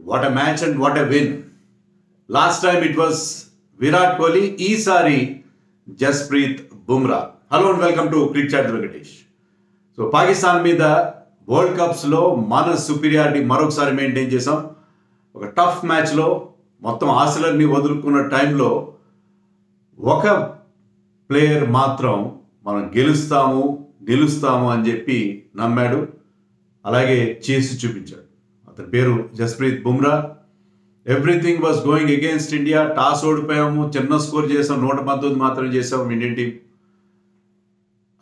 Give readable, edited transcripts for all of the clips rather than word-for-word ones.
What a match and what a win. Last time it was Virat Kohli, Isari Jasprit Bumrah. Hello and welcome to Cricket Chat Venkatesh. So Pakistan మీద world కప్స్లో మన superiority మరొకసారి maintain చేసాం. ఒక tough మ్యాచ్లో మొత్తం ఆశలన్నీ వదులుకున్న టైంలో ఒక ప్లేయర్ మాత్రం మనం గెలుస్తాము అని చెప్పి నమ్మాడు, అలాగే చేసి చూపించాడు. అతని పేరు Jasprit Bumrah. Everything was going against India. Toss ఓడిపోయాము, చిన్న స్కోర్ చేసాం, 119 మాత్రం చేసాము ఇండియన్ టీం.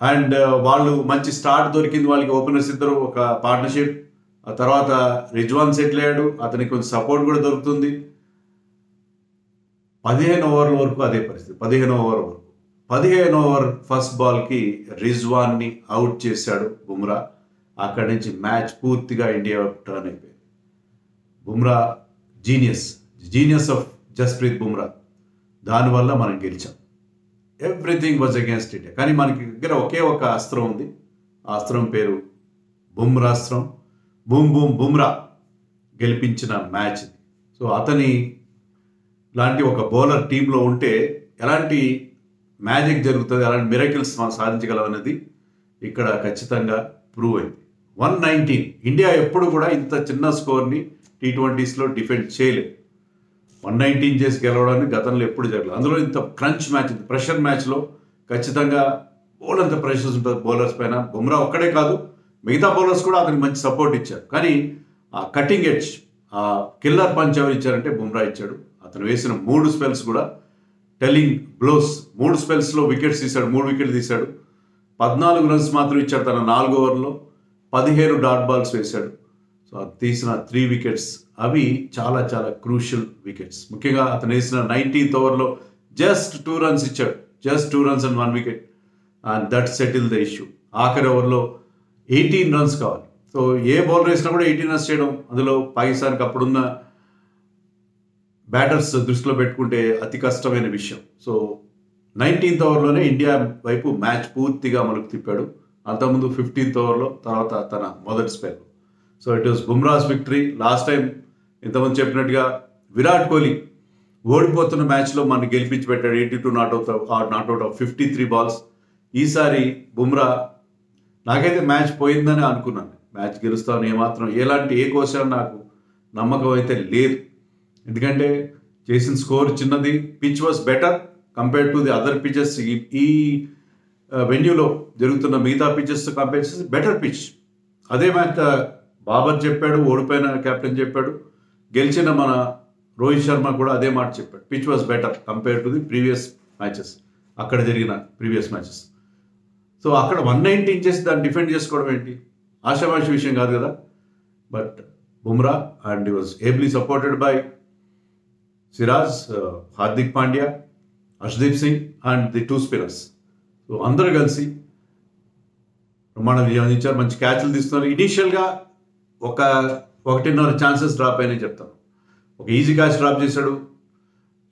అండ్ వాళ్ళు మంచి స్టార్ట్ దొరికింది వాళ్ళకి. ఓపెనర్స్ ఇద్దరు ఒక పార్ట్నర్షిప్. ఆ తర్వాత రిజ్వాన్ సెటిల్ అయ్యాడు, అతనికి కొంచెం సపోర్ట్ కూడా దొరుకుతుంది. 15 ఓవర్ల వరకు అదే పరిస్థితి. 15 ఓవర్ ఫస్ట్ బాల్కి రిజ్వాన్ని అవుట్ చేశాడు బుమ్రా. అక్కడి నుంచి మ్యాచ్ పూర్తిగా ఇండియా టర్న్ అయిపోయింది. Bumrah genius of Jasprit Bumrah. దానివల్ల మనం గెలిచాం. Everything was against India. కానీ మనకి దగ్గర ఒకే ఒక అస్త్రం ఉంది. ఆ అస్త్రం పేరు బుమ్రాస్త్రం. బుమ్రా గెలిపించిన మ్యాచ్ ఇది. సో అతని లాంటి ఒక బౌలర్ టీంలో ఉంటే ఎలాంటి మ్యాజిక్ జరుగుతుంది, అలాంటి మిరకిల్స్ మనం సాధించగలం అనేది ఇక్కడ ఖచ్చితంగా ప్రూవ్ అయింది. 119. ఇండియా ఎప్పుడు కూడా ఇంత చిన్న స్కోర్ని T20స్లో డిఫెండ్ చేయలేదు. 119 చేసి గెలవడానికి గతంలో ఎప్పుడు జరగలేదు. అందులో ఇంత క్రంచ్ మ్యాచ్, ప్రెషర్ మ్యాచ్లో ఖచ్చితంగా అంత ప్రెషర్స్ ఉంటుంది బౌలర్స్ పైన. బుమ్రా ఒక్కడే కాదు, మిగతా బౌలర్స్ కూడా అతనికి మంచి సపోర్ట్ ఇచ్చారు. కానీ ఆ కటింగ్ ఎడ్జ్, ఆ కిల్లర్ పంచ్ ఎవరు ఇచ్చారంటే బుమ్రా ఇచ్చాడు. అతను వేసిన 3 స్పెల్స్ కూడా టెల్లింగ్ బ్లోస్. 3 స్పెల్స్లో వికెట్స్ తీశాడు, 3 వికెట్లు తీశాడు. 14 రన్స్ మాత్రం ఇచ్చాడు తన 4 ఓవర్లో. 15 డాట్ బాల్స్ వేశాడు. సో తీసిన 3 వికెట్స్ అవి చాలా చాలా క్రూషియల్ వికెట్స్. ముఖ్యంగా అతను వేసిన 19th ఓవర్లో జస్ట్ 2 రన్స్ ఇచ్చాడు. Just 2 runs and 1 wicket. And that settle the issue. ఆఖరి ఓవర్లో 18 రన్స్ కావాలి. సో ఏ బౌలర్ వేసినా కూడా 18 రన్స్ చేయడం, అందులో పాకిస్తాన్కి అప్పుడున్న బ్యాటర్స్ దృష్టిలో పెట్టుకుంటే అతి కష్టమైన విషయం. సో 19th ఓవర్లోనే ఇండియా వైపు మ్యాచ్ పూర్తిగా మలుపు తిప్పాడు. అంతకుముందు 15th ఓవర్లో, తర్వాత తన మొదటి spell. So it was Bumrah's victory. Last time ఇంతకుముందు చెప్పినట్టుగా విరాట్ కోహ్లీ ఓడిపోతున్న మ్యాచ్లో మనకి గెలిపించి పెట్టాడు. 82 నాట్అవుట్ ఆఫ్ 53 బాల్స్. ఈసారి బుమ్రా, నాకైతే మ్యాచ్ పోయిందని అనుకున్నాను. మ్యాచ్ గెలుస్తాను ఏమాత్రం ఏ కోశాన్ని నాకు నమ్మకం అయితే లేదు. ఎందుకంటే చేసిన స్కోర్ చిన్నది. Pitch was better compared to the other pitches. ఈ వెన్యూలో జరుగుతున్న మిగతా పిచెస్ కంపేర్ చేసి బెటర్ పిచ్. అదే మ్యాచ్ బాబర్ చెప్పాడు, ఓడిపోయిన కెప్టెన్ చెప్పాడు, గెలిచిన మన రోహిత్ శర్మ కూడా అదే మాట చెప్పాడు. Pitch was better compare to the previous matches, అక్కడ జరిగిన ప్రీవియస్ మ్యాచెస్. సో అక్కడ 119 చేసి దాన్ని డిఫెండ్ చేసుకోవడం ఏంటి, ఆశామాషి విషయం కాదు కదా. But Bumrah and he was ably supported by Siraj, Hardik Pandya, Harshdeep Singh and the 2 spinners. So అందరూ కలిసి బ్రహ్మాండం విజయించారు. మంచి క్యాచ్లు తీస్తున్నారు. ఇనీషియల్గా 1.5 ఛాన్సెస్ డ్రాప్ అయినాయి చెప్తాను. ఒక ఈజీ క్యాచ్ డ్రాప్ చేశాడు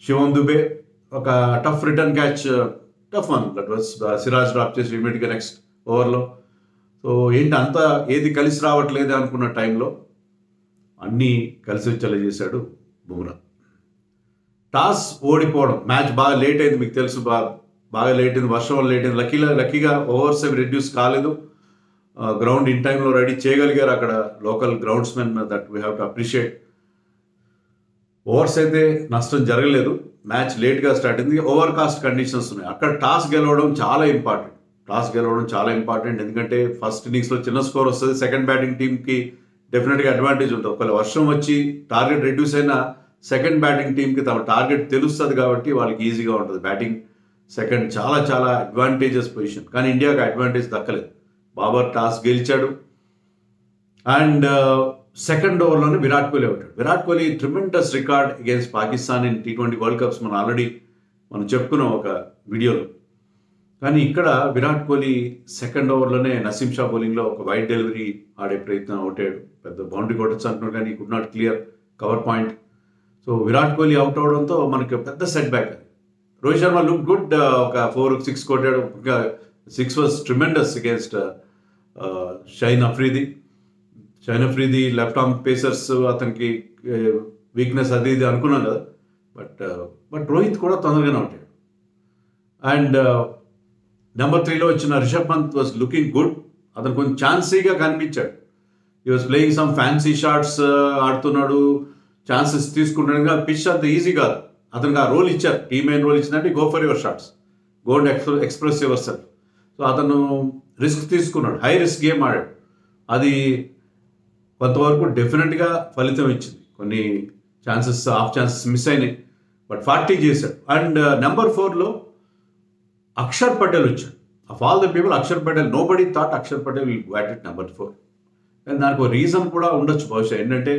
శివం దుబే. ఒక tough return catch, tough one, that was Siraj drop చేసి ఇమీడియట్గా నెక్స్ట్ ఓవర్లో. సో ఏంటి అంతా ఏది కలిసి రావట్లేదు అనుకున్న టైంలో అన్నీ కలిసి వచ్చేలా చేశాడు బుమ్రా. టాస్ ఓడిపోవడం, మ్యాచ్ బాగా లేట్ అయింది, మీకు తెలుసు, బాగా లేట్ అయింది, వర్షం వల్ల లేట్ అయింది. లక్కీగా ఓవర్స్ అవి రెడ్యూస్ కాలేదు. గ్రౌండ్ ఇన్ టైంలో రెడీ చేయగలిగారు అక్కడ local groundsmen. That we have to appreciate. Overs అయితే నష్టం జరగలేదు. మ్యాచ్ లేట్గా స్టార్ట్ అయింది. ఓవర్ కాస్ట్ కండిషన్స్ ఉన్నాయి. అక్కడ టాస్ గెలవడం చాలా ఇంపార్టెంట్. ఎందుకంటే ఫస్ట్ ఇన్నింగ్స్లో చిన్న స్కోర్ వస్తుంది. సెకండ్ బ్యాటింగ్ టీంకి డెఫినెట్గా అడ్వాంటేజ్ ఉంటుంది. ఒకవేళ వర్షం వచ్చి టార్గెట్ రెడ్యూస్ అయినా సెకండ్ బ్యాటింగ్ టీంకి తమ టార్గెట్ తెలుస్తుంది కాబట్టి వాళ్ళకి ఈజీగా ఉంటుంది. బ్యాటింగ్ సెకండ్ చాలా అడ్వాంటేజెస్ పొజిషన్. కానీ ఇండియాకి అడ్వాంటేజ్ దక్కలేదు. బాబర్ టాస్ గెలిచాడు. అండ్ సెకండ్ ఓవర్లోనే విరాట్ కోహ్లీ అవుతాడు. Virat Kohli tremendous record against Pakistan in T20 world cups మనం చెప్పుకున్నాం ఒక వీడియోలో. కానీ ఇక్కడ విరాట్ కోహ్లీ సెకండ్ ఓవర్లోనే నసీం షా బౌలింగ్లో ఒక వైడ్ డెలివరీ ఆడే ప్రయత్నం అవుతాడు. పెద్ద బౌండరీ కొట్టచ్చు అంటున్నాడు, కానీ could not clear cover point. So Virat Kohli out అవడంతో మనకి పెద్ద set back. Rohit Sharma look good, ఒక 4-6 కొట్టాడు. ఇంకా 6 was tremendous against shine Afridi. Shine Afridi left arm pacers అతనికి వీక్నెస్ అది ఇది అనుకున్నాం కదా, బట్ రోహిత్ కూడా తొందరగానే అవుట్ అయ్యాడు. అండ్ నెంబర్ 3లో వచ్చిన Rishabh Pant was looking good. అతను కొంచెం ఛాన్సీగా కనిపించాడు. He was playing some fancy shots ఆడుతున్నాడు, ఛాన్సెస్ తీసుకుంటాడు. పిచ్ అంత ఈజీ కాదు. అతనికి ఆ రోల్ ఇచ్చారు, టీమ్ మెయిన్ రోల్ ఇచ్చిందంటే go for your shots, go and express yourself. So అతను రిస్క్ తీసుకున్నాడు, హై రిస్క్ గేమ్ ఆడాడు. అది కొంతవరకు డెఫినెట్గా ఫలితం ఇచ్చింది. కొన్ని ఛాన్సెస్ హాఫ్ ఛాన్సెస్ మిస్ అయినాయి, బట్ 40 చేశాడు. అండ్ నెంబర్ 4లో అక్షర్ పటేల్ వచ్చాడు. Of all the people Akshar Patel, nobody thought Akshar Patel will bat at number 4. కానీ దానికి ఒక రీజన్ కూడా ఉండొచ్చు బహుశా. ఏంటంటే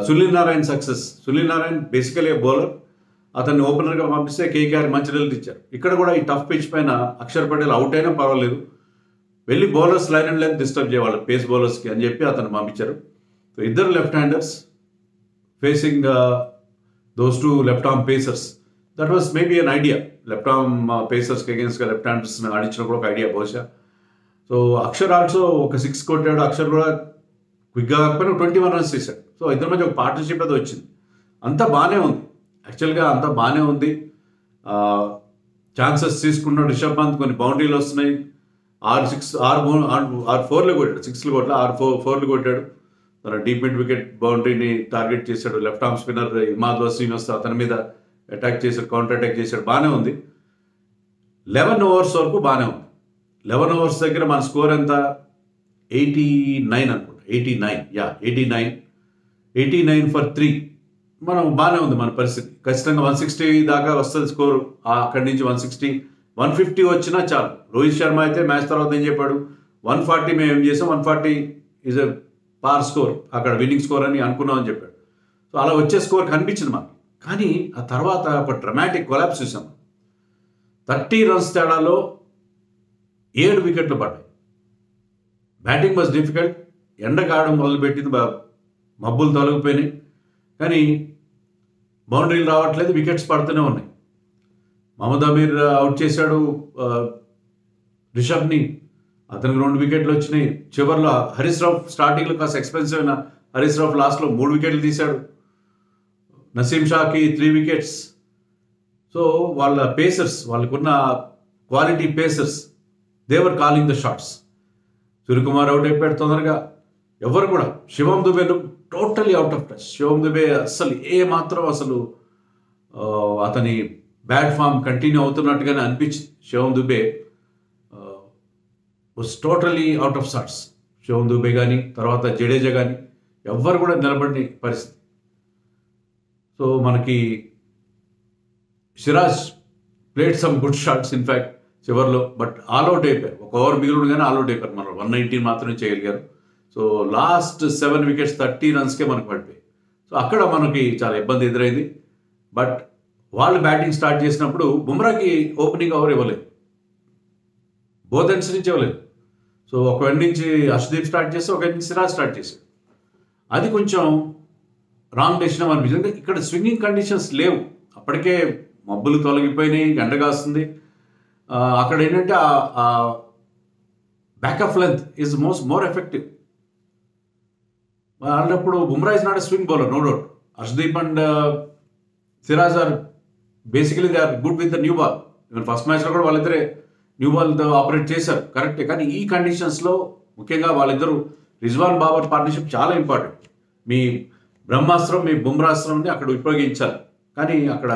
Sunil Narine success. Sunil Narine basically bowler, అతన్ని ఓపెనర్గా పంపిస్తే కేకేఆర్ మంచి రిజల్ట్ ఇచ్చారు. ఇక్కడ కూడా ఈ టఫ్ పిచ్ పైన అక్షర్ పటేల్ అవుట్ అయినా పర్వాలేదు, వెళ్ళి bowlers line and line disturb చేయాలి పేస్ బౌలర్స్కి అని చెప్పి అతను పంపించారు. సో ఇద్దరు left handers facing those two left arm pacers. That was maybe an idea. Left arm పేసర్స్కి అగేన్స్ట్గా లెఫ్ట్ హ్యాండర్స్ని ఆడించినప్పుడు ఒక ఐడియా బహుశా. సో అక్షర్ ఆల్సో ఒక 6 కొట్టాడు. అక్షర్ కూడా క్విక్గా కాకపోయినా 21 రన్స్ చేశాడు. సో ఇద్దరి మధ్య ఒక పార్ట్నర్షిప్ అయితే వచ్చింది. అంతా బాగానే ఉంది, యాక్చువల్గా అంతా బాగానే ఉంది. ఛాన్సెస్ తీసుకున్నాడు రిషబ్ పంత్, కొన్ని బౌండరీలు వస్తున్నాయి. 6-4 కొట్టాడు, 6 కొట్టాడు, 4 కొట్టాడు. తన డీప్ మిడ్ వికెట్ బౌండరీని టార్గెట్ చేశాడు. Left arm spinner Imad Srinivas అతని మీద అటాక్ చేశాడు, కౌంటర్ అటాక్ చేశాడు. బాగానే ఉంది. 11 ఓవర్స్ వరకు బాగానే ఉంది. 11 ఓవర్స్ దగ్గర మన స్కోర్ ఎంత, 89 అనుకుంటా, 89 ఫర్ 3. మనం బాగానే ఉంది మన పరిస్థితి. ఖచ్చితంగా 160 దాకా వస్తుంది స్కోరు. అక్కడి నుంచి 160, 150 వచ్చినా చాలు. రోహిత్ శర్మ అయితే మ్యాచ్ తర్వాత ఏం చెప్పాడు, 140 మేము ఏం చేసాం, 140 ఈజ్ ఎ పార్ స్కోర్, అక్కడ విన్నింగ్ స్కోర్ అని అనుకున్నాం అని చెప్పాడు. సో అలా వచ్చే స్కోర్ కనిపించింది మాకు. కానీ ఆ తర్వాత ఒక డ్రమాటిక్ కొలాప్స్ చూసాం. 30 రన్స్ తేడాలో 7 వికెట్లు పడ్డాయి. Batting was difficult. ఎండ కావడం మొదలుపెట్టింది, మబ్బులు తొలగిపోయినాయి, కానీ బౌండరీలు రావట్లేదు, వికెట్స్ పడుతూనే ఉన్నాయి. మహమ్మద్ అమీర్ అవుట్ చేశాడు రిషబ్ని, అతనికి 2 వికెట్లు వచ్చినాయి. చివరిలో హరీష్ రావు స్టార్టింగ్లో కాస్త ఎక్స్పెన్సివ్ అయిన హరీష్ రావు లాస్ట్లో 3 వికెట్లు తీశాడు. నసీం షాకి 3 వికెట్స్. సో వాళ్ళ పేసర్స్, వాళ్ళకున్న quality pacers, they were calling the shots. Suryakumar out అయిపోయాడు తొందరగా. ఎవరు కూడా, Shivam Dube totally out of touch. Shivam Dube అసలు అతని బ్యాడ్ ఫామ్ కంటిన్యూ అవుతున్నట్టుగానే అనిపించింది. Shivam Dube was totally out of shots. Shivam Dube కానీ తర్వాత జడేజా కానీ ఎవ్వరు కూడా నిలబడిన పరిస్థితి. సో మనకి Siraj played some good shots in fact చివరిలో, బట్ ఆల్అౌట్ అయిపోయారు. ఒక ఓవర్ మిగిలిన కానీ ఆల్అౌట్ అయిపోయారు. మనం 119 మాత్రమే చేయగలిగారు. సో లాస్ట్ 7 వికెట్స్ 30 రన్స్కే మనకు పడిపోయాయి. సో అక్కడ మనకి చాలా ఇబ్బంది ఎదురైంది. బట్ వాళ్ళు బ్యాటింగ్ స్టార్ట్ చేసినప్పుడు బుమ్రాకి ఓపెనింగ్ ఓవర్ ఇవ్వలేదు, బోత్ ఎండ్స్ నుంచి ఇవ్వలేదు. సో ఒక ఎండ్ నుంచి హర్షదీప్ స్టార్ట్ చేస్తే ఒక ఎండ్ నుంచి సిరాజ్ స్టార్ట్ చేశాడు. అది కొంచెం రాంగ్ డెసిషన్ అనిపించింది. ఇక్కడ స్వింగింగ్ కండిషన్స్ లేవు, అప్పటికే మబ్బులు తొలగిపోయినాయి, ఎండగాస్తుంది. అక్కడ ఏంటంటే back of length is more effective. అన్నప్పుడు Bumrah is not a swing bowler, no doubt. Harshdeep and Siraj are basically they are good with the new ball. Even first మ్యాచ్లో కూడా వాళ్ళిద్దరే న్యూ బాల్తో ఆపరేట్ చేశారు, కరెక్టే. కానీ ఈ కండిషన్స్లో ముఖ్యంగా వాళ్ళిద్దరూ రిజ్వాన్ బాబర్ పార్ట్నర్షిప్ చాలా ఇంపార్టెంట్. మీ బ్రహ్మాస్త్రం, మీ బుమ్రాస్త్రంని అక్కడ ఉపయోగించాలి. కానీ అక్కడ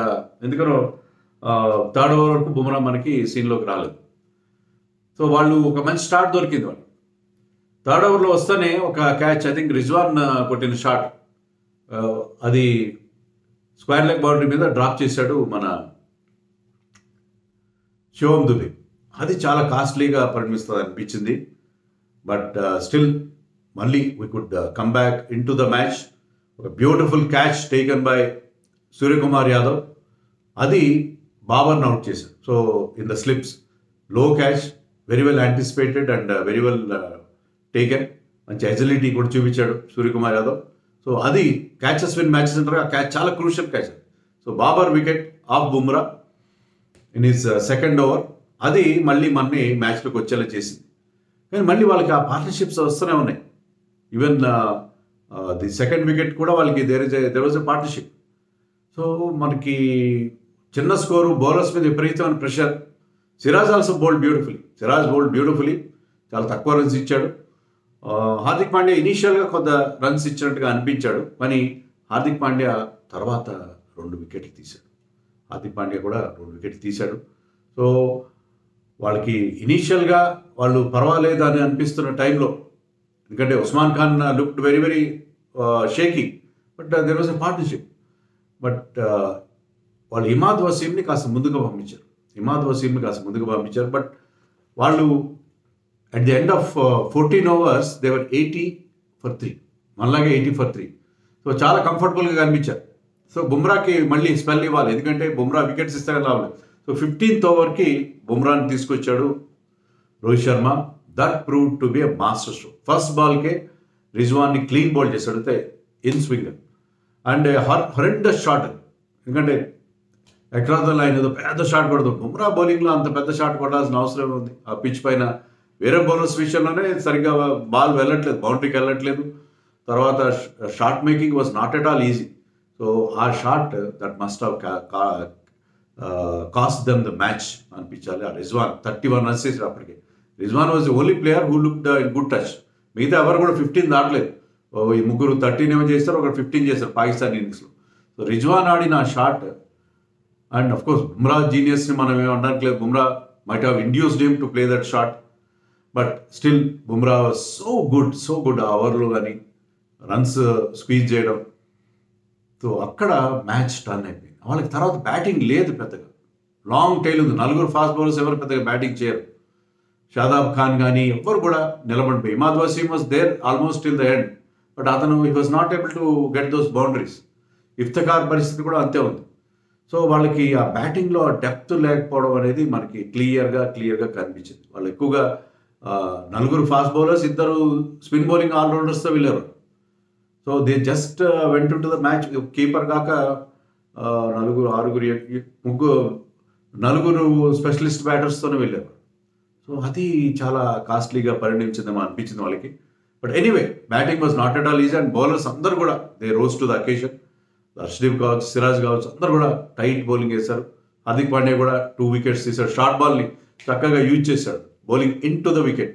ఎందుకనో 3rd ఓవర్ వరకు బుమ్రా మనకి సీన్లోకి రాలేదు. సో వాళ్ళు ఒక మంచి స్టార్ట్ దొరికింది వాళ్ళు. 3rd ఓవర్లో వస్తేనే ఒక క్యాచ్, ఐ థింక్ రిజ్వాన్ కొట్టిన షాట్, అది స్క్వేర్ లెగ్ బౌండరీ మీద డ్రాప్ చేశాడు మన శివం దుబే. అది చాలా కాస్ట్లీగా పరిణమిస్తుంది అనిపించింది. బట్ స్టిల్ మళ్ళీ we could come back into the match. ఒక beautiful catch taken by Suryakumar Yadav, అది బాబర్ని అవుట్ చేశాడు. So in the slips, low catch, very well anticipated and very well taken. మంచి ఎజిలిటీ కూడా చూపించాడు సూర్యకుమార్ యాదవ్. సో అది క్యాచెస్ విన్ మ్యాచెస్ అంటారు, ఆ క్యాచ్ చాలా crucial catch. So Babar wicket off Bumrah in his 2nd over, అది మళ్ళీ మనని మ్యాచ్లోకి వచ్చేలా చేసింది. కానీ మళ్ళీ వాళ్ళకి ఆ పార్ట్నర్షిప్స్ వస్తూనే ఉన్నాయి. ఈవెన్ ది సెకండ్ వికెట్ కూడా వాళ్ళకి there was a partnership. So మనకి చిన్న స్కోరు, బౌలర్స్ మీద విపరీతమైన pressure. Siraj also bowled beautifully. చాలా తక్కువ రన్స్ ఇచ్చాడు. హార్దిక్ పాండ్యా ఇనీషియల్గా కొంత రన్స్ ఇచ్చినట్టుగా అనిపించాడు, కానీ హార్దిక్ పాండ్యా తర్వాత 2 వికెట్లు తీశాడు. సో వాళ్ళకి ఇనీషియల్గా వాళ్ళు పర్వాలేదు అని అనిపిస్తున్న టైంలో, ఎందుకంటే Usman Khan looked very very shaky, but there was a partnership. But వాళ్ళు ఇమాద్ వసీంని కాస్త ముందుగా పంపించారు. బట్ వాళ్ళు at the end of 14 overs they were 80 for 3, మళ్ళాగే 80 for 3. So చాలా కంఫర్టబుల్గా కనిపించారు. సో బుమ్రాకి మళ్ళీ స్పెల్ ఇవ్వాలి, ఎందుకంటే బుమ్రా వికెట్స్ ఇస్తారని రావాలి. సో 15th ఓవర్కి బుమ్రాని తీసుకొచ్చాడు Rohit Sharma. That proved to be a master stroke. First బాల్కే రిజ్వాన్ని క్లీన్ బౌల్ చేశాడు, అయితే in swinger and horrendous shot. ఎందుకంటే అక్రాస్ ద లైన్ ఏదో పెద్ద షాట్ కొడదు. బుమ్రా బౌలింగ్లో అంత పెద్ద షాట్ కొట్టాల్సిన అవసరం ఉంది. ఆ పిచ్ పైన వేరే బౌలర్స్ విషయంలోనే సరిగ్గా బాల్ వెళ్ళట్లేదు, బౌండరీకి వెళ్ళట్లేదు. తర్వాత shot making was not at all easy. So ఆ shot that must have cost them the match అనిపించాలి. ఆ రిజ్వాన్ 31 రన్స్ చేశారు అప్పటికి. Rizwan was the only player who looked in good touch. మిగతా ఎవరు కూడా 15 దాటలేదు. ఈ ముగ్గురు 13 ఏమో చేస్తారు, ఒకరు 15 చేస్తారు పాకిస్తాన్ ఇన్నింగ్స్లో. సో రిజ్వాన్ ఆడిన ఆ shot, and of course Bumrah జీనియస్ని మనం ఏమి అనట్లేదు. Bumrah might have induced him to play that shot, but still Bumrah so good ఆ ఓవర్లో కానీ రన్స్ స్క్వీజ్ చేయడం. సో అక్కడ మ్యాచ్ టర్న్ అయిపోయింది. వాళ్ళకి తర్వాత బ్యాటింగ్ లేదు పెద్దగా, లాంగ్ టైల్ ఉంది. 4 ఫాస్ట్ బౌలర్స్ ఎవరు పెద్దగా బ్యాటింగ్ చేయరు. షాదాబ్ ఖాన్ కానీ ఎవరు కూడా నిలబడిపోయి. Imad Wasim was there almost till the end, but అతను he was not able to get those boundaries. Iftikhar పరిస్థితి కూడా అంతే ఉంది. సో వాళ్ళకి ఆ బ్యాటింగ్లో డెప్త్ లేకపోవడం అనేది మనకి క్లియర్గా కనిపించింది. వాళ్ళు ఎక్కువగా 4 ఫాస్ట్ బౌలర్స్, 2 స్పిన్ బౌలింగ్ ఆల్రౌండర్స్తో వెళ్ళారు. So they just went to the match. Keeper కాక 4 స్పెషలిస్ట్ బ్యాటర్స్తోనే వెళ్ళారు. సో అది చాలా కాస్ట్లీగా పరిణమించిందేమో అనిపించింది వాళ్ళకి. But anyway batting was not at all easy, and bowlers అందరూ కూడా they rose to the occasion. Harshdeep కావచ్చు, సిరాజ్ కావచ్చు, అందరూ కూడా టైట్ బౌలింగ్ వేశారు. హార్దిక్ పాండ్యా కూడా 2 వికెట్స్ తీశాడు. షార్ట్ బాల్ని చక్కగా యూజ్ చేశాడు, bowling into the wicket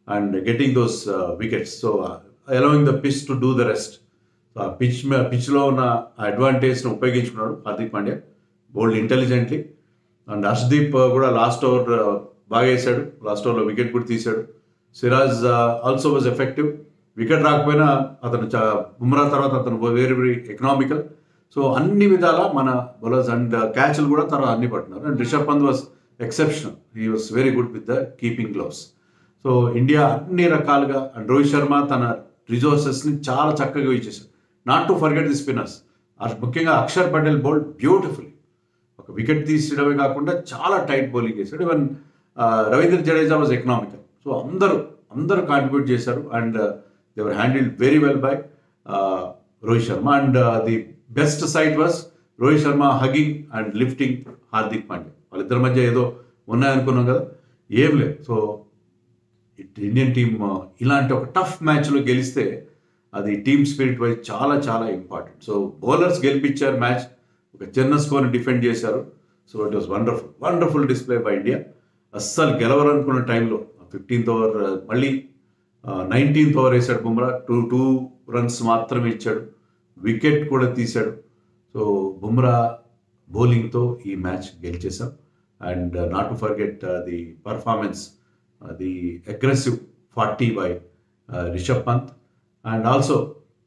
and getting those wickets. So allowing the pitch to do the rest. So pitchలో ఉన్న అడ్వాంటేజ్ని ఉపయోగించుకున్నాడు Hardik Pandya, bowled intelligently. And Harshdeep కూడా లాస్ట్ ఓవర్ బాగా వేశాడు, లాస్ట్ ఓవర్లో వికెట్ కూడా తీశాడు. Siraj also was effective. Wicket రాకపోయినా అతను బుమ్రా తర్వాత అతను వెరీ వెరీ ఎకనామికల్. సో అన్ని విధాల మన బౌలర్స్ అండ్ క్యాచ్లు కూడా తర్వాత అన్ని పట్టినారు. And Rishabh Pant was exceptional. He was very good with the keeping gloves. So India అన్ని రకాలుగా, అండ్ రోహిత్ శర్మ తన రిసోర్సెస్ని చాలా చక్కగా యూజ్ చేశాడు. Not to forget the spinners, ముఖ్యంగా అక్షర్ పటేల్ బౌల్డ్ బ్యూటిఫుల్లీ. ఒక వికెట్ తీసేయడమే కాకుండా చాలా టైట్ బౌలింగ్ చేశాడు. Even Ravindra Jadeja was economical. So అందరూ కాంట్రిబ్యూట్ చేశారు, and they were handled very well by Rohit Sharma. And the best side was Rohit Sharma hugging and lifting Hardik Pandya. వాళ్ళిద్దరి మధ్య ఏదో ఉన్నాయనుకున్నాం కదా, ఏం లేదు. సో ఇండియన్ టీమ్ ఇలాంటి ఒక టఫ్ మ్యాచ్లో గెలిస్తే అది టీమ్ స్పిరిట్ వైజ్ చాలా ఇంపార్టెంట్. సో బౌలర్స్ గెలిపించారు మ్యాచ్, ఒక చిన్న స్కోర్ని డిఫెండ్ చేశారు. So it was wonderful display by India. అస్సలు గెలవాలనుకున్న టైంలో 15th ఓవర్ మళ్ళీ 19th ఓవర్ వేశాడు బుమ్రా. 2 రన్స్ మాత్రమే ఇచ్చాడు, వికెట్ కూడా తీశాడు. సో బుమ్రా బౌలింగ్తో ఈ మ్యాచ్ గెలిచేసాం. And not to forget the performance, the aggressive 40 by Rishabh Pant, and also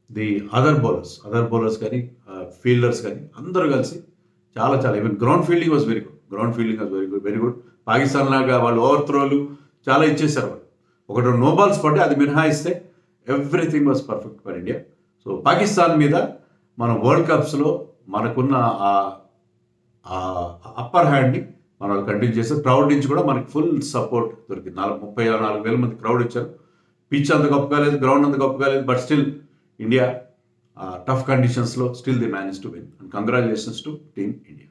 the other bowlers కానీ ఫీల్డర్స్ కానీ అందరూ కలిసి చాలా even ground fielding was very good. Pakistan లాగా వాళ్ళు ఓవర్ త్రోలు చాలా ఇచ్చేసారు. వాళ్ళు 1-2 నో బాల్స్ పట్టి అది మినహాయిస్తే everything was perfect for India. So Pakistan మీద మనం వరల్డ్ కప్స్లో మనకున్న అప్పర్ హ్యాండ్ని మనం కంటిన్యూ చేస్తాం. క్రౌడ్ నుంచి కూడా మనకి ఫుల్ సపోర్ట్ దొరికింది. 34,000 మంది క్రౌడ్ ఇచ్చారు. పిచ్ అంత గొప్పగా లేదు, గ్రౌండ్ అంత గొప్పగా లేదు, బట్ స్టిల్ ఇండియా టఫ్ కండిషన్స్లో still the manage to win. And congratulations to team India.